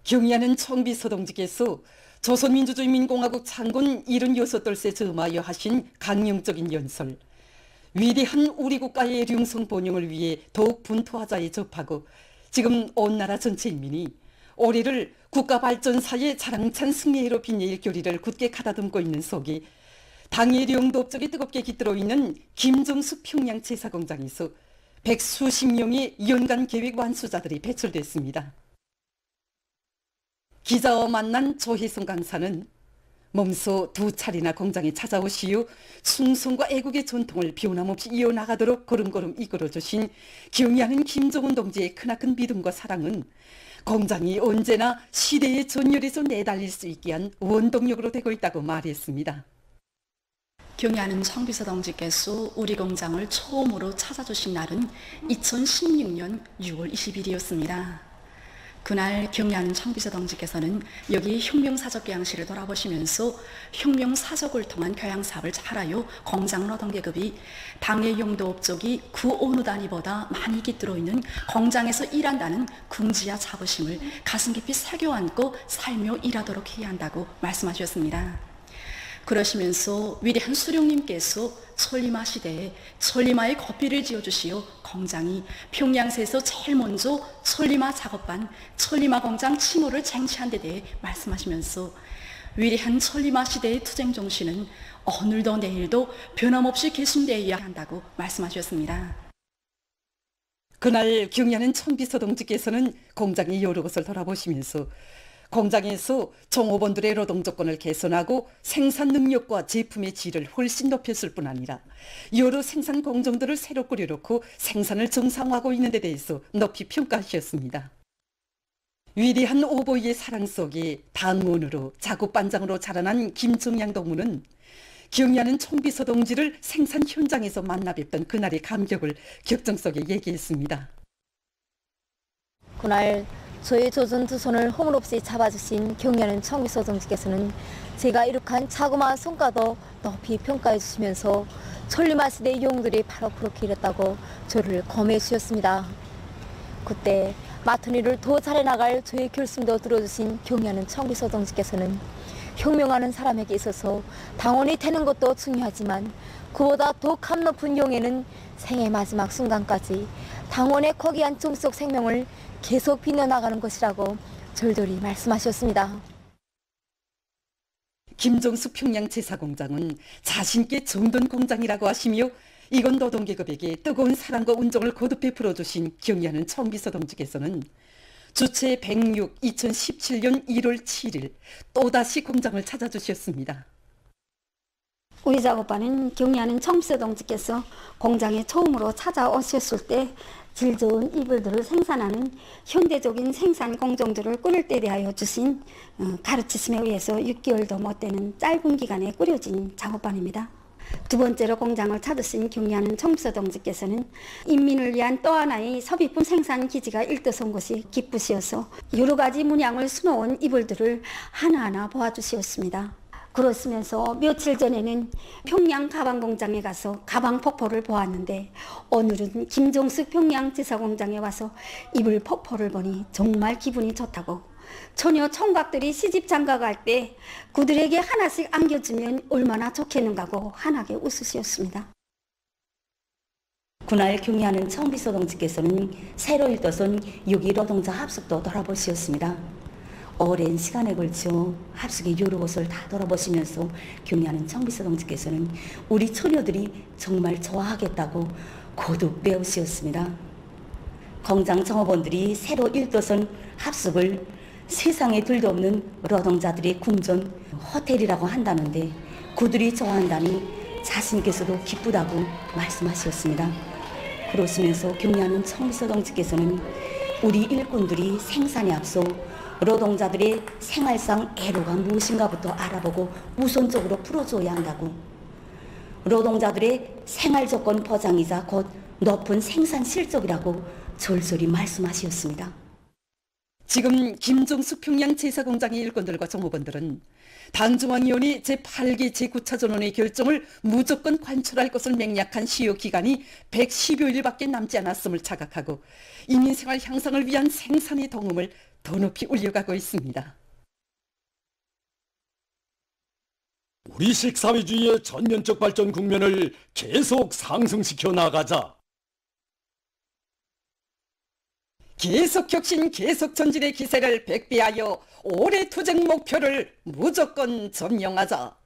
경의하는 청비서 동지께서 조선민주주의민공화국 창군 76돌세 점하여 하신 강령적인 연설, 위대한 우리 국가의 융성 번영을 위해 더욱 분투하자에 접하고 지금 온 나라 전체 인민이 올해를 국가 발전사의 자랑찬 승리해로 빛낼 교리를 굳게 가다듬고 있는 속에 당의 영도업적이 뜨겁게 깃들어 있는 김정숙 평양 제사공장에서 백수십 명의 연간 계획 완수자들이 배출됐습니다. 기자와 만난 조혜성 강사는 몸소 두 차례나 공장에 찾아오시어 충성과 애국의 전통을 변함없이 이어나가도록 걸음걸음 이끌어주신 경의하는 김정은 동지의 크나큰 믿음과 사랑은 공장이 언제나 시대의 전열에서 내달릴 수 있게 한 원동력으로 되고 있다고 말했습니다. 경의하는 청비서 동지께서 우리 공장을 처음으로 찾아주신 날은 2016년 6월 20일이었습니다. 그날 경의하는 청비서 동지께서는 여기 혁명사적 교양실을 돌아보시면서 혁명사적을 통한 교양사업을 잘하여 공장 노동계급이 당의 용도업적이 그 어느 단위보다 많이 깃들어 있는 공장에서 일한다는 긍지와 자부심을 가슴 깊이 새겨안고 살며 일하도록 해야 한다고 말씀하셨습니다. 그러시면서 위대한 수령님께서 천리마 시대에 천리마의 거피를 지어주시어 공장이 평양세에서 제일 먼저 천리마 작업반 천리마 공장 칭호를 쟁취한 데 대해 말씀하시면서 위대한 천리마 시대의 투쟁 정신은 오늘도 내일도 변함없이 계승되어야 한다고 말씀하셨습니다. 그날 경의하는 청비서 동지께서는 공장의 여러 곳을 돌아보시면서 공장에서 종업원들의 노동 조건을 개선하고 생산 능력과 제품의 질을 훨씬 높였을 뿐 아니라 여러 생산 공정들을 새로 꾸려놓고 생산을 정상화하고 있는 데 대해서 높이 평가하셨습니다. 위대한 오보이의 사랑 속에 당원으로 작업반장으로 자라난 김정양 동무는 경의하는 청비서 동지를 생산 현장에서 만나 뵙던 그날의 감격을 격정 속에 얘기했습니다. 그날 저의 조준 두 손을 허물없이 잡아주신 경의하는 청비서 동지께서는 제가 이룩한 자그마한 손가도 높이 평가해 주시면서 천리마 시대의 영웅들이 바로 그렇게 일했다고 저를 검해 주셨습니다. 그때 맡은 일을 더 잘해나갈 저의 결심도 들어주신 경의하는 청비서 동지께서는 혁명하는 사람에게 있어서 당원이 되는 것도 중요하지만 그보다 더 감 높은 용에는 생의 마지막 순간까지 당원의 거기한 종속 생명을 계속 빛내나가는 것이라고 절절히 말씀하셨습니다. 김정숙 평양 제사공장은 자신께 정든 공장이라고 하시며 이건 노동계급에게 뜨거운 사랑과 운정을 거듭 베풀어 주신 경의하는 청비서 동지께서는 주체 106 2017년 1월 7일 또다시 공장을 찾아주셨습니다. 우리 작업반은 경의하는 청비서 동지께서 공장에 처음으로 찾아오셨을 때 질 좋은 이불들을 생산하는 현대적인 생산 공정들을 꾸릴 때 대하여 주신 가르치심에 의해서 6개월도 못 되는 짧은 기간에 꾸려진 작업반입니다. 두 번째로 공장을 찾으신 경의하는 청비서 동지께서는 인민을 위한 또 하나의 섭입품 생산 기지가 일떠선 것이 기쁘시어서 여러 가지 문양을 수놓은 이불들을 하나하나 보아주시었습니다. 그러시면서 며칠 전에는 평양 가방 공장에 가서 가방 폭포를 보았는데 오늘은 김정숙 평양 제사공장에 와서 이불 폭포를 보니 정말 기분이 좋다고 처녀 총각들이 시집 장가갈 때 그들에게 하나씩 안겨주면 얼마나 좋겠는가고 환하게 웃으셨습니다. 그날 경의하는 청비서 동지께서는 새로 일떠선 6.2 노동자 합숙도 돌아보시었습니다. 오랜 시간에 걸쳐 합숙의 여러 곳을 다 돌아보시면서 경의하는 청비서 동지께서는 우리 처녀들이 정말 좋아하겠다고 거듭 배우시었습니다. 공장 종업원들이 새로 일떠선 합숙을 세상에 둘도 없는 노동자들의 궁전 호텔이라고 한다는데 그들이 좋아한다니 자신께서도 기쁘다고 말씀하셨습니다. 그러시면서 경의하는 청비서 동지께서는 우리 일꾼들이 생산에 앞서 노동자들의 생활상 애로가 무엇인가부터 알아보고 우선적으로 풀어줘야 한다고 노동자들의 생활조건 보장이자 곧 높은 생산 실적이라고 절절히 말씀하셨습니다. 지금 김종숙 평양 제사공장의 일꾼들과 정호원들은 당중앙위원회 제8기 제9차 전원의 결정을 무조건 관철할 것을 맹약한 시효 기간이 110여일밖에 남지 않았음을 자각하고 인민생활 향상을 위한 생산의 덩음을 더 높이 올려가고 있습니다. 우리식 사회주의의 전면적 발전 국면을 계속 상승시켜 나가자. 계속 혁신, 계속 전진의 기세를 백배하여 올해 투쟁 목표를 무조건 점령하자.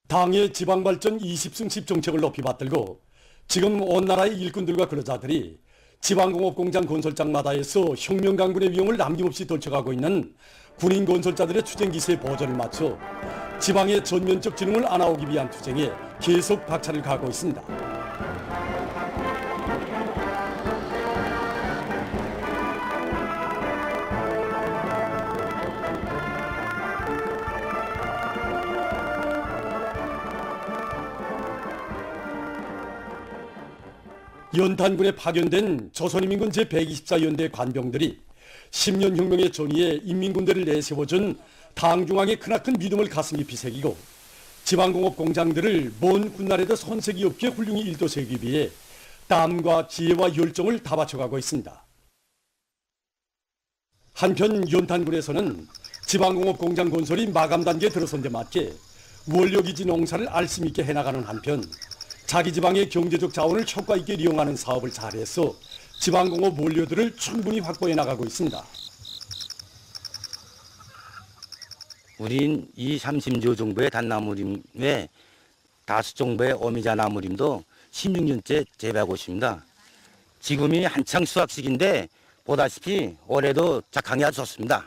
당의 지방발전 20승 10정책을 높이 받들고 지금 온 나라의 일꾼들과 근로자들이 지방공업공장 건설장마다에서 혁명강군의 위용을 남김없이 떨쳐가고 있는 군인 건설자들의 투쟁 기세에 보조를 맞춰 지방의 전면적 진흥을 안아오기 위한 투쟁에 계속 박차를 가하고 있습니다. 연탄군에 파견된 조선인민군 제124연대 관병들이 10년 혁명의 전위에 인민군대를 내세워준 당중앙의 크나큰 믿음을 가슴 깊이 새기고 지방공업 공장들을 먼 훗날에도 손색이 없게 훌륭히 일도세우기 위해 땀과 지혜와 열정을 다 바쳐가고 있습니다. 한편 연탄군에서는 지방공업 공장 건설이 마감 단계에 들어선 데 맞게 원료기지 농사를 알심 있게 해나가는 한편 자기 지방의 경제적 자원을 효과 있게 이용하는 사업을 잘해서 지방공업 원료들을 충분히 확보해 나가고 있습니다. 우린 이 30조 정도의 단나무림 외 다수 정도의 어미자 나무림도 16년째 재배하고 있습니다. 지금이 한창 수확 시기인데 보다시피 올해도 작황이 아주 좋습니다.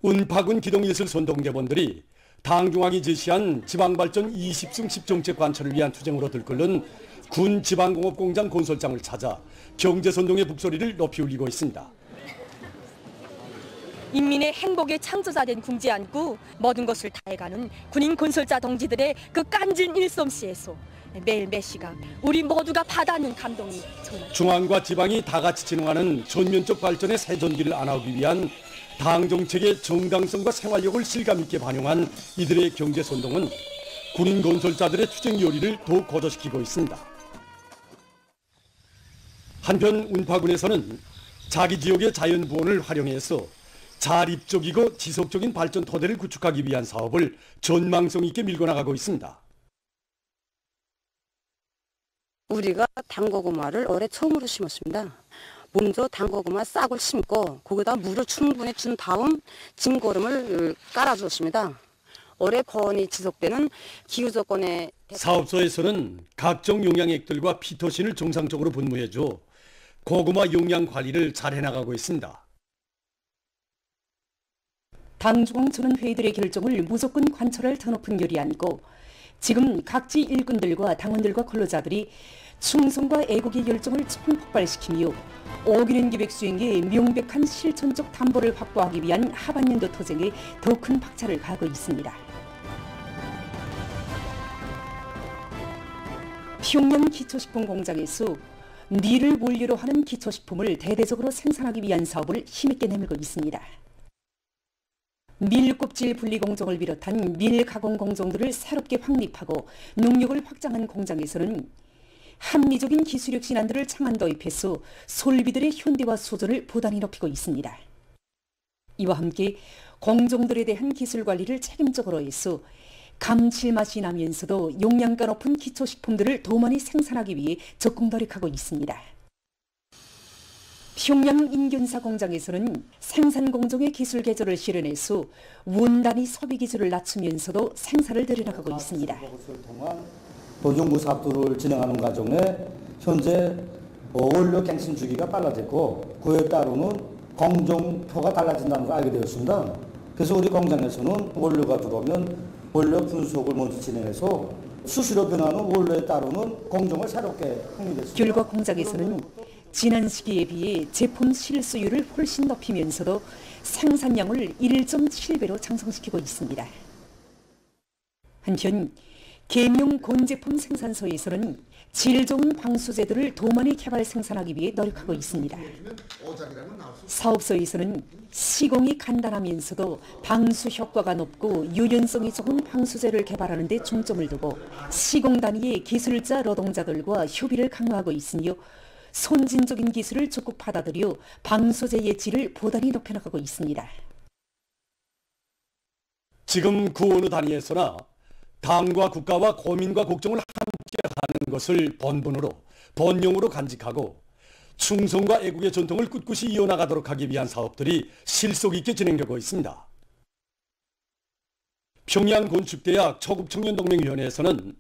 운파군 기동예술 선동대원들이 당중앙이 제시한 지방발전 20승 10정책 관철을 위한 투쟁으로 들끓는 군 지방공업공장 건설장을 찾아 경제선동의 북소리를 높이 울리고 있습니다. 인민의 행복의 창조자된 궁지에 안고 모든 것을 다해가는 군인 건설자 동지들의 그 깐진 일솜씨에서 매일 매 시각 우리 모두가 받아는 감동이 정말. 중앙과 지방이 다 같이 진흥하는 전면적 발전의 새 전기를 안아오기 위한 당 정책의 정당성과 생활력을 실감있게 반영한 이들의 경제선동은 군인 건설자들의 투쟁 요리를 더욱 고조시키고 있습니다. 한편 운파군에서는 자기 지역의 자연부원을 활용해서 자립적이고 지속적인 발전 토대를 구축하기 위한 사업을 전망성 있게 밀고 나가고 있습니다. 우리가 당고구마를 올해 처음으로 심었습니다. 먼저 당고구마 싹을 심고 거기다 물을 충분히 준 다음 짐거름을 깔아주었습니다. 올해 고온이 지속되는 기후조건에 사업소에서는 각종 용량액들과 피토신을 정상적으로 분무해줘 고구마 용량 관리를 잘 해나가고 있습니다. 당중앙 전원회의들의 결정을 무조건 관철할 더 높은 결의 안고 지금 각지 일꾼들과 당원들과 근로자들이 충성과 애국의 열정을 총폭발시키며 5개년 계획 수행에 명백한 실천적 담보를 확보하기 위한 하반년도 투쟁에 더 큰 박차를 가하고 있습니다. 평양 기초식품 공장에서 밀을 원료로 하는 기초식품을 대대적으로 생산하기 위한 사업을 힘있게 내밀고 있습니다. 밀껍질 분리 공정을 비롯한 밀 가공 공정들을 새롭게 확립하고 농력을 확장한 공장에서는 합리적인 기술력 신안들을 창안 도입해서 솔비들의 현대화 수준을 부단히 높이고 있습니다. 이와 함께 공정들에 대한 기술 관리를 책임적으로 해서 감칠맛이 나면서도 용량가 높은 기초식품들을 더 많이 생산하기 위해 적극 노력하고 있습니다. 평양 인견사 공장에서는 생산 공정의 기술 개조를 실현해서 원단위 소비 기술을 낮추면서도 생산을 늘려나가고 있습니다. 도정부 사업들을 진행하는 과정에 현재 원료 갱신 주기가 빨라졌고 그에 따르는 공정표가 달라진다는 걸 알게 되었습니다. 그래서 우리 공장에서는 원료가 들어오면 원료 분석을 먼저 진행해서 수시로 변하는 원로에 따르는 공정을 새롭게 확립했습니다. 결과 공장에서는 지난 시기에 비해 제품 실수율을 훨씬 높이면서도 생산량을 1.7배로 상승시키고 있습니다. 한편 계명 곤제품 생산소에서는 질 좋은 방수제들을 더 많이 개발 생산하기 위해 노력하고 있습니다. 사업소에서는 시공이 간단하면서도 방수 효과가 높고 유연성이 좋은 방수제를 개발하는 데 중점을 두고 시공 단위의 기술자 노동자들과 협의를 강화하고 있으며 선진적인 기술을 적극 받아들여 방수제의 질을 보단히 높여나가고 있습니다. 지금 그 어느 단위에서나 당과 국가와 고민과 걱정을 함께 하는 것을 본분으로, 본령으로 간직하고 충성과 애국의 전통을 꿋꿋이 이어나가도록 하기 위한 사업들이 실속 있게 진행되고 있습니다. 평양건축대학 초급청년동맹위원회에서는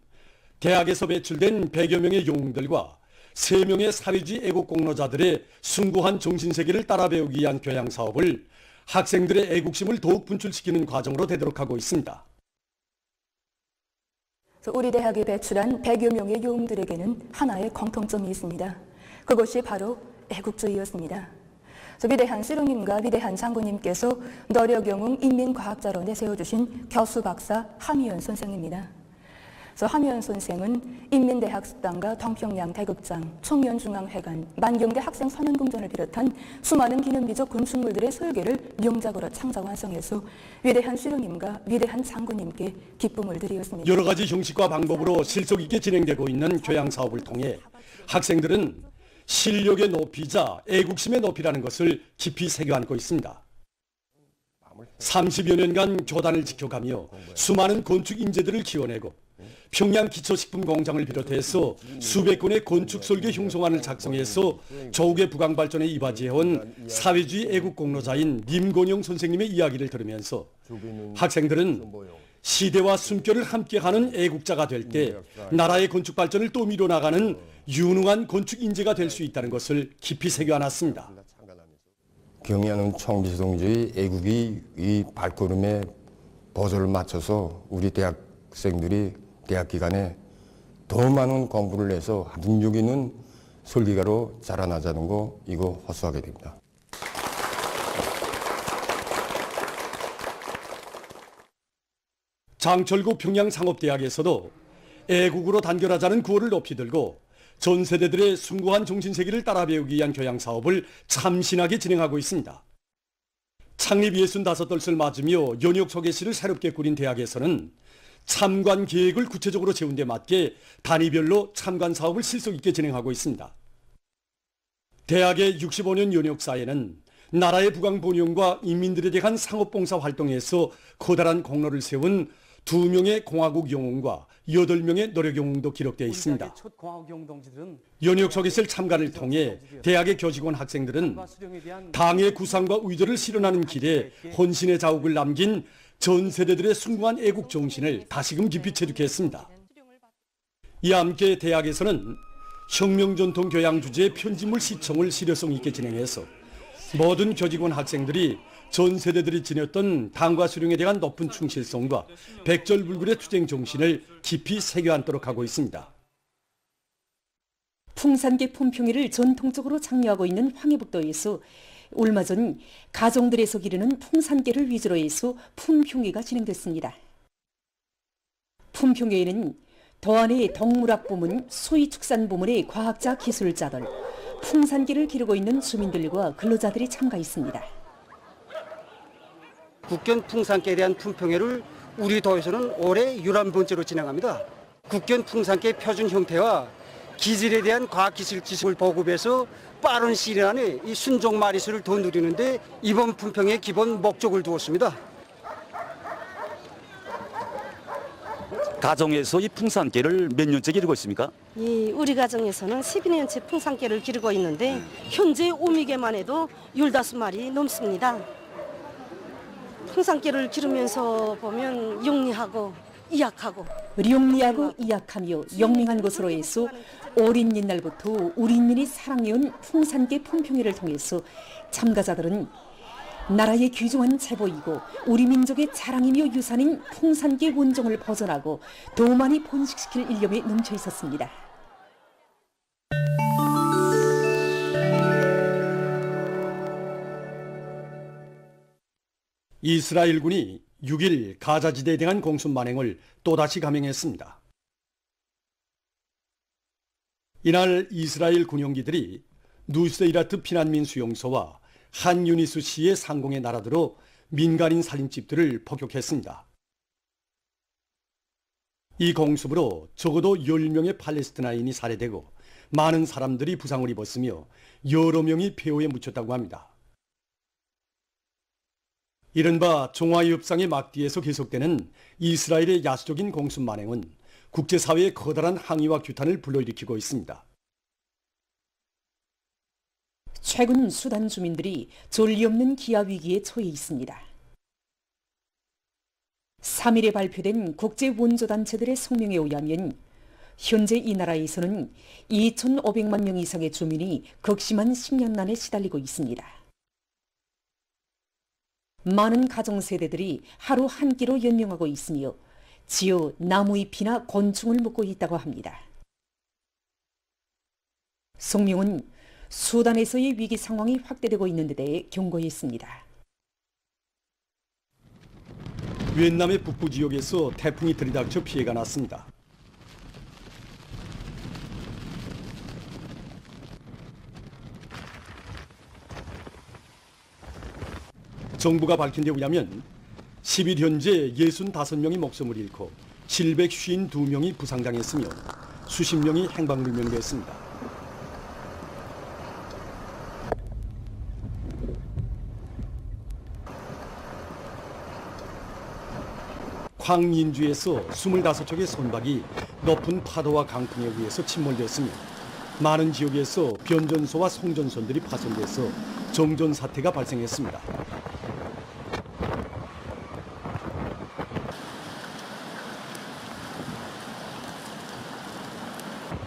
대학에서 배출된 100여 명의 영웅들과 3명의 사회주의 애국공로자들의 숭고한 정신세계를 따라 배우기 위한 교양사업을 학생들의 애국심을 더욱 분출시키는 과정으로 되도록 하고 있습니다. 우리 대학이 배출한 100여 명의 영웅들에게는 하나의 공통점이 있습니다. 그것이 바로 애국주의였습니다. 위대한 씨름님과 위대한 장군님께서 노력영웅 인민과학자로 내세워주신 교수 박사 함희연 선생입니다. 함희연 선생은 인민대학습당과 동평양 대극장, 청년중앙회관, 만경대 학생선언궁전을 비롯한 수많은 기념비적 건축물들의 설계를 명작으로 창작 완성해서 위대한 씨름님과 위대한 장군님께 기쁨을 드리었습니다. 여러 가지 형식과 방법으로 실속 있게 진행되고 있는 교양사업을 통해 학생들은 실력의 높이자 애국심의 높이라는 것을 깊이 새겨안고 있습니다. 30여 년간 교단을 지켜가며 수많은 건축 인재들을 키워내고 평양 기초식품공장을 비롯해서 수백 건의 건축 설계 흉송안을 작성해서 조국의 부강 발전에 이바지해온 사회주의 애국공로자인 님건영 선생님의 이야기를 들으면서 학생들은 시대와 숨결을 함께하는 애국자가 될 때 나라의 건축 발전을 또 밀어나가는 유능한 건축 인재가 될 수 있다는 것을 깊이 새겨안았습니다. 경의하는 청비서동지의 애국이 이 발걸음에 보조를 맞춰서 우리 대학생들이 대학 기간에 더 많은 공부를 해서 능력 있는 설계가로 자라나자는 거 이거 호소하게 됩니다. 장철구 평양상업대학에서도 애국으로 단결하자는 구호를 높이 들고 전 세대들의 숭고한 정신세계를 따라 배우기 위한 교양사업을 참신하게 진행하고 있습니다. 창립 65돌을 맞으며 연역 소개실을 새롭게 꾸린 대학에서는 참관 계획을 구체적으로 세운 데 맞게 단위별로 참관 사업을 실속 있게 진행하고 있습니다. 대학의 65년 연역사에는 나라의 부강 번영과 인민들에 대한 상업봉사 활동에서 커다란 공로를 세운 2명의 공화국 영웅과 8명의 노력 영웅도 기록되어 있습니다. 연역 소개실 참관을 통해 대학의 교직원 학생들은 당의 구상과 의도를 실현하는 길에 헌신의 자욱을 남긴 전 세대들의 숭고한 애국 정신을 다시금 깊이 체득했습니다. 이와 함께 대학에서는 혁명전통 교양 주제의 편집물 시청을 실효성 있게 진행해서 모든 교직원 학생들이 전 세대들이 지녔던 당과 수령에 대한 높은 충실성과 백절불굴의 투쟁 정신을 깊이 새겨안도록 하고 있습니다. 풍산계 품평회를 전통적으로 장려하고 있는 황해북도에서 얼마 전 가정들에서 기르는 풍산계를 위주로 해서 품평회가 진행됐습니다. 품평회에는 도안의 동물학 부문, 소위축산 부문의 과학자, 기술자들, 풍산계를 기르고 있는 주민들과 근로자들이 참가했습니다. 국견 풍산계에 대한 품평회를 우리 도에서는 올해 11번째로 진행합니다. 국견 풍산계 표준 형태와 기질에 대한 과학기술 지식을 보급해서 빠른 시일 안에 이 순종 마리수를 더 누리는데 이번 품평의 기본 목적을 두었습니다. 가정에서 이 풍산깨를 몇 년째 기르고 있습니까? 우리 가정에서는 12년째 풍산깨를 기르고 있는데 현재 오미개만 해도 15마리 넘습니다. 풍산깨를 기르면서 보면 영리하고 이약하고 영리하고 이약하며 영명한 것으로 해서 오랜 옛날부터 우리 인민이 사랑해온 풍산계 품평회를 통해서 참가자들은 나라의 귀중한 제보이고 우리 민족의 자랑이며 유산인 풍산계 원종을 보존하고 더 많이 번식시킬 일념이 넘쳐 있었습니다. 이스라엘군이 6일 가자지대에 대한 공습 만행을 또다시 감행했습니다. 이날 이스라엘 군용기들이 누세이라트 피난민 수용소와 한 유니스 시의 상공에 날아들어 민간인 살림집들을 폭격했습니다. 이 공습으로 적어도 10명의 팔레스티나인이 살해되고 많은 사람들이 부상을 입었으며 여러 명이 폐허에 묻혔다고 합니다. 이른바 종화협상의 막뒤에서 계속되는 이스라엘의 야수적인 공습 만행은 국제사회의 커다란 항의와 규탄을 불러일으키고 있습니다. 최근 수단 주민들이 전례 없는 기아 위기에 처해 있습니다. 3일에 발표된 국제 원조단체들의 성명에 의하면 현재 이 나라에서는 2,500만 명 이상의 주민이 극심한 식량난에 시달리고 있습니다. 많은 가정세대들이 하루 한 끼로 연명하고 있으며 지어 나무잎이나 곤충을 먹고 있다고 합니다. 성명은 수단에서의 위기 상황이 확대되고 있는 데 대해 경고했습니다. 위et남의 북부 지역에서 태풍이 들이닥쳐 피해가 났습니다. 정부가 밝힌 데 의하면 10일 현재 65명이 목숨을 잃고 752명이 부상당했으며 수십 명이 행방불명됐습니다. 광인주에서 25척의 선박이 높은 파도와 강풍에 의해서 침몰되었으며 많은 지역에서 변전소와 송전선들이 파손돼서 정전 사태가 발생했습니다.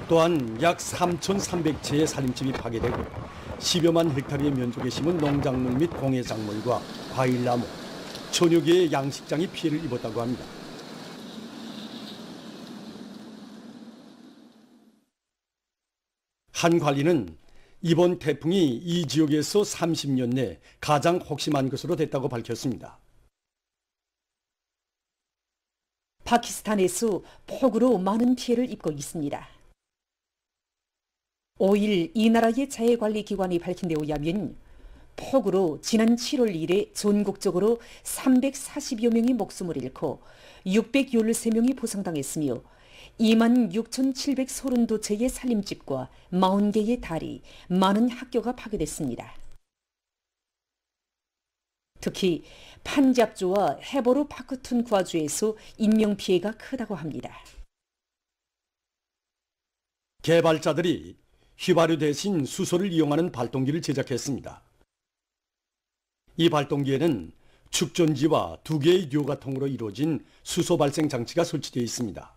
또한 약 3,300채의 살림집이 파괴되고 10여만 헥타르의 면적에 심은 농작물 및 공예작물과 과일나무, 천여 개의 양식장이 피해를 입었다고 합니다. 한 관리는 이번 태풍이 이 지역에서 30년 내 가장 혹심한 것으로 됐다고 밝혔습니다. 파키스탄에서 폭우로 많은 피해를 입고 있습니다. 5일 이 나라의 자해관리기관이 밝힌 데 의하면 폭우로 지난 7월 이래 전국적으로 340여 명이 목숨을 잃고 613명이 부상당했으며 26,732채의 살림집과 40개의 다리, 많은 학교가 파괴됐습니다. 특히 판잡주와 헤보르 파크툰쿠아주에서 인명피해가 크다고 합니다. 개발자들이 휘발유 대신 수소를 이용하는 발동기를 제작했습니다. 이 발동기에는 축전지와 2개의 료가통으로 이루어진 수소 발생 장치가 설치되어 있습니다.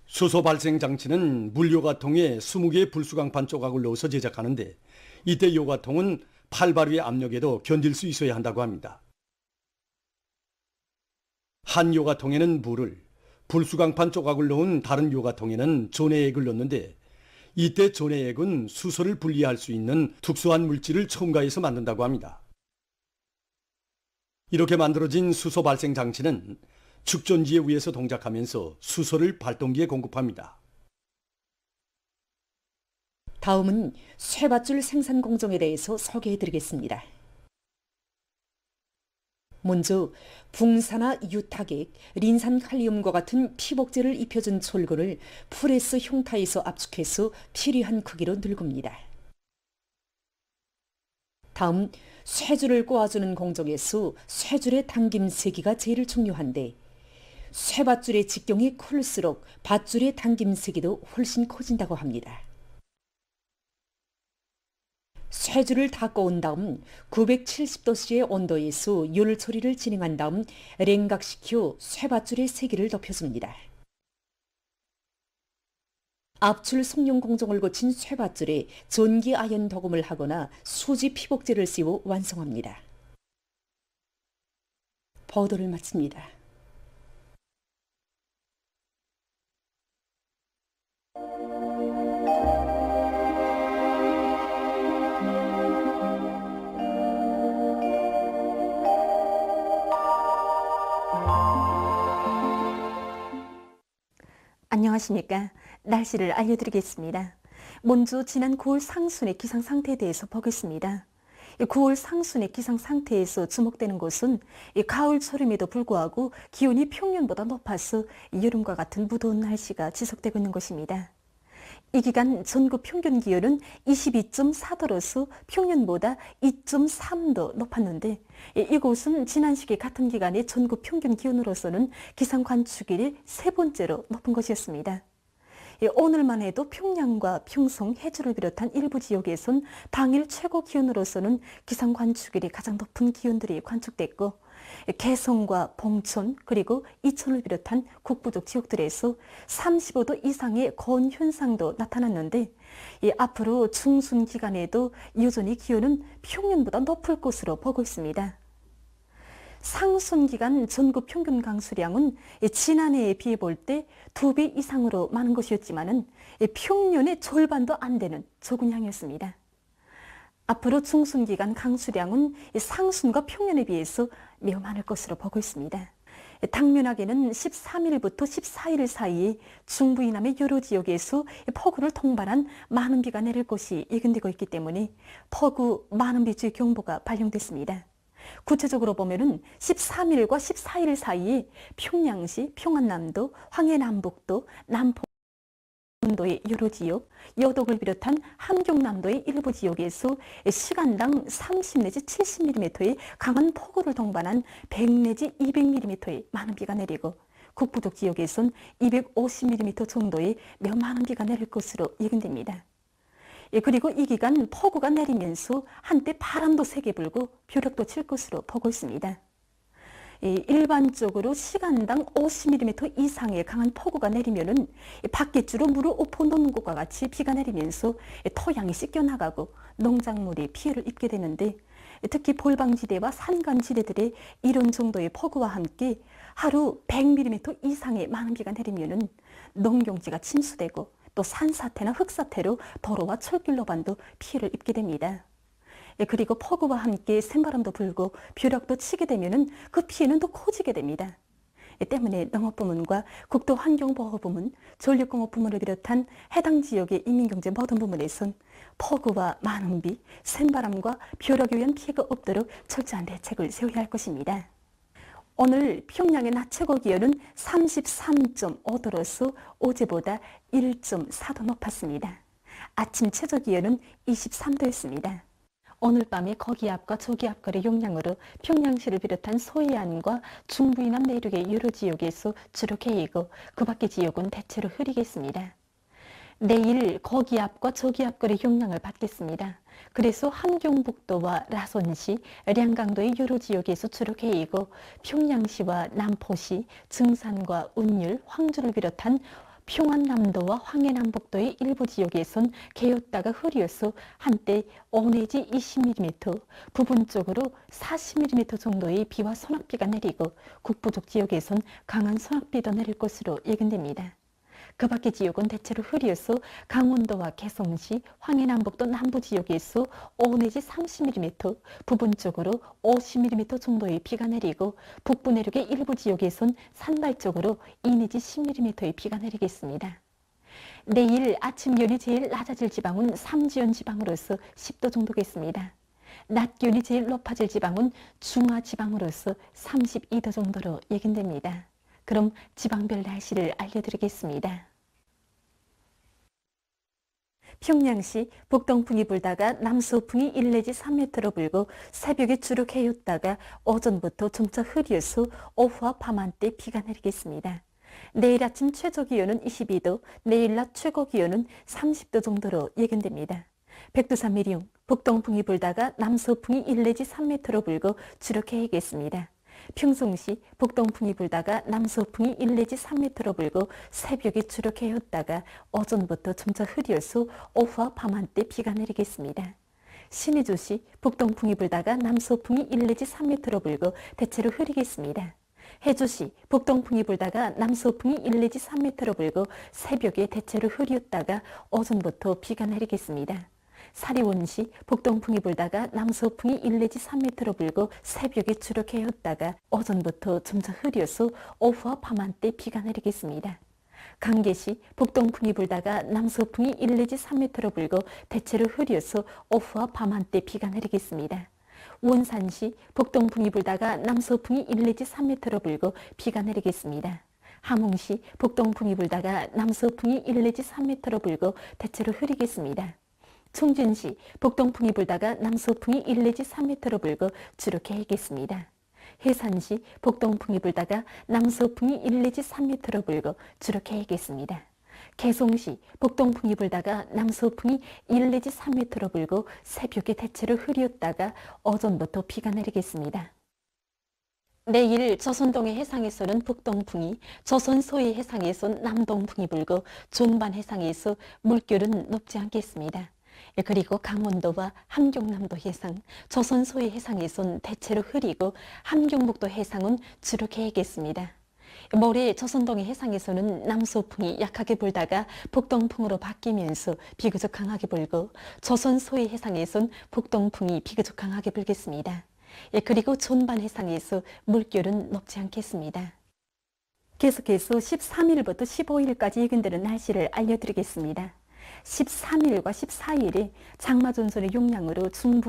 수소 발생 장치는 물료가통에 20개의 불수강판 조각을 넣어서 제작하는데 이때 요가통은 팔바루의 압력에도 견딜 수 있어야 한다고 합니다. 한 요가통에는 물을, 불수강판 조각을 넣은 다른 요가통에는 전해액을 넣는데 이때 전해액은 수소를 분리할 수 있는 특수한 물질을 첨가해서 만든다고 합니다. 이렇게 만들어진 수소 발생 장치는 축전지에 의해서 동작하면서 수소를 발동기에 공급합니다. 다음은 쇠밧줄 생산 공정에 대해서 소개해드리겠습니다. 먼저 붕사나 유타객, 린산 칼륨과 같은 피복제를 입혀준 철근을 프레스 흉타에서 압축해서 필요한 크기로 늙습니다. 다음 쇠줄을 꼬아주는 공정에서 쇠줄의 당김 세기가 제일 중요한데 쇠밧줄의 직경이 클수록 밧줄의 당김 세기도 훨씬 커진다고 합니다. 쇠줄을 다 꼬은 다음 970도씨의 온도에서 열 처리를 진행한 다음 냉각시켜 쇠밧줄의 세기를 높여줍니다. 압출 성룡 공정을 거친 쇠밧줄에 전기 아연 도금을 하거나 수지 피복제를 씌워 완성합니다. 보도를 마칩니다. 안녕하십니까. 날씨를 알려드리겠습니다. 먼저 지난 9월 상순의 기상 상태에 대해서 보겠습니다. 9월 상순의 기상 상태에서 주목되는 것은 가을철임에도 불구하고 기온이 평년보다 높아서 여름과 같은 무더운 날씨가 지속되고 있는 것입니다. 이 기간 전국 평균 기온은 22.4도로서 평년보다 2.3도 높았는데 이곳은 지난 시기 같은 기간의 전국 평균 기온으로서는 기상 관측일이 세 번째로 높은 것이었습니다. 오늘만 해도 평양과 평성, 해주를 비롯한 일부 지역에선 당일 최고 기온으로서는 기상 관측일이 가장 높은 기온들이 관측됐고 개성과 봉천 그리고 이천을 비롯한 북부쪽 지역들에서 35도 이상의 고온 현상도 나타났는데 앞으로 중순 기간에도 여전히 기온은 평년보다 높을 것으로 보고 있습니다. 상순 기간 전국 평균 강수량은 지난해에 비해 볼 때 2배 이상으로 많은 것이었지만은 평년의 절반도 안 되는 적은 양이었습니다. 앞으로 중순 기간 강수량은 상순과 평년에 비해서 매우 많을 것으로 보고 있습니다. 당면하게는 13일부터 14일 사이에 중부 이남의 여러 지역에서 폭우를 통반한 많은 비가 내릴 것이 예견되고 있기 때문에 폭우 많은 비 주의 경보가 발령됐습니다. 구체적으로 보면은 13일과 14일 사이에 평양시, 평안남도, 황해남북도, 남포도의 여러 지역, 여덕을 비롯한 함경남도의 일부 지역에서 시간당 30 내지 70mm의 강한 폭우를 동반한 100 내지 200mm의 많은 비가 내리고 북부쪽 지역에선 250mm 정도의 매우 많은 비가 내릴 것으로 예견됩니다. 그리고 이 기간 폭우가 내리면서 한때 바람도 세게 불고 벼락도 칠 것으로 보고 있습니다. 일반적으로 시간당 50mm 이상의 강한 폭우가 내리면은 바깥으로 물을 엎어놓는 것과 같이 비가 내리면서 토양이 씻겨나가고 농작물이 피해를 입게 되는데 특히 볼방지대와 산간지대들의 이런 정도의 폭우와 함께 하루 100mm 이상의 많은 비가 내리면은 농경지가 침수되고 또 산사태나 흙사태로 도로와 철길로반도 피해를 입게 됩니다. 그리고 폭우와 함께 샘바람도 불고 벼락도 치게 되면 그 피해는 더 커지게 됩니다. 때문에 농업부문과 국토환경보호부문, 전력공업부문을 비롯한 해당 지역의 인민경제 모든 부문에선 폭우와 많은 비, 샘바람과 벼락에 의한 피해가 없도록 철저한 대책을 세워야 할 것입니다. 오늘 평양의 낮 최고 기온은 33.5도로서 어제보다 1.4도 높았습니다. 아침 최저 기온은 23도였습니다. 오늘 밤에 거기압과 저기압거리 영향으로 평양시를 비롯한 서해안과 중부 이남 내륙의 여러 지역에서 주로 개이고 그 밖의 지역은 대체로 흐리겠습니다. 내일 거기압과 저기압거리 영향을 받겠습니다. 그래서 함경북도와 라선시, 량강도의 여러 지역에서 주로 개이고 평양시와 남포시, 증산과 운율, 황주를 비롯한 평안남도와 황해남북도의 일부 지역에선 개였다가 흐리어서 한때 5 내지 20mm, 부분적으로 40mm 정도의 비와 소낙비가 내리고 북부쪽 지역에선 강한 소낙비도 내릴 것으로 예견됩니다. 그 밖의 지역은 대체로 흐리어서 강원도와 개성시, 황해남북도 남부 지역에서 5 내지 30mm, 부분적으로 50mm 정도의 비가 내리고 북부 내륙의 일부 지역에선 산발적으로 2 내지 10mm의 비가 내리겠습니다. 내일 아침 기온이 제일 낮아질 지방은 삼지연 지방으로서 10도 정도겠습니다. 낮 기온이 제일 높아질 지방은 중하 지방으로서 32도 정도로 예견됩니다. 그럼 지방별 날씨를 알려드리겠습니다. 평양시 북동풍이 불다가 남서풍이 1 내지 3m로 불고 새벽에 주로 개였다가 오전부터 점차 흐려서 오후와 밤한때 비가 내리겠습니다. 내일 아침 최저 기온은 22도, 내일 낮 최고 기온은 30도 정도로 예견됩니다. 백두산 미리용, 북동풍이 불다가 남서풍이 1 내지 3m로 불고 주로 개이겠습니다. 평송시 북동풍이 불다가 남서풍이 1 내지 3m로 불고 새벽에 주로 개었다가 오전부터 점차 흐려서 오후와 밤 한때 비가 내리겠습니다. 신의주시 북동풍이 불다가 남서풍이 1 내지 3m로 불고 대체로 흐리겠습니다. 해주시 북동풍이 불다가 남서풍이 1 내지 3m로 불고 새벽에 대체로 흐렸다가 오전부터 비가 내리겠습니다. 사리원시 북동풍이 불다가 남서풍이 1 내지 3m로 불고 새벽에 주로 개었다가 오전부터 점차 흐려서 오후와 밤 한때 비가 내리겠습니다. 강계시 북동풍이 불다가 남서풍이 1 내지 3m로 불고 대체로 흐려서 오후와 밤 한때 비가 내리겠습니다. 원산시 북동풍이 불다가 남서풍이 1 내지 3m로 불고 비가 내리겠습니다. 함흥시 북동풍이 불다가 남서풍이 1 내지 3m로 불고 대체로 흐리겠습니다. 충진시 북동풍이 불다가 남서풍이 1 내지 3m로 불고 주로 개겠습니다. 해산시 북동풍이 불다가 남서풍이 1 내지 3m로 불고 주로 개겠습니다. 개송시 북동풍이 불다가 남서풍이 1 내지 3m로 불고 새벽에 대체로 흐렸다가 오전부터 비가 내리겠습니다. 내일 조선동해 해상에서는 북동풍이, 조선 서해 해상에서는 남동풍이 불고 존반 해상에서 물결은 높지 않겠습니다. 그리고 강원도와 함경남도 해상, 조선 서해 해상에서는 대체로 흐리고 함경북도 해상은 주로 개겠습니다. 모레 조선동해 해상에서는 남서풍이 약하게 불다가 북동풍으로 바뀌면서 비교적 강하게 불고 조선 서해 해상에선 북동풍이 비교적 강하게 불겠습니다. 그리고 존반 해상에서 물결은 높지 않겠습니다. 계속해서 13일부터 15일까지 예견되는 날씨를 알려드리겠습니다. 13일과 14일에 장마전선의 영향으로 중부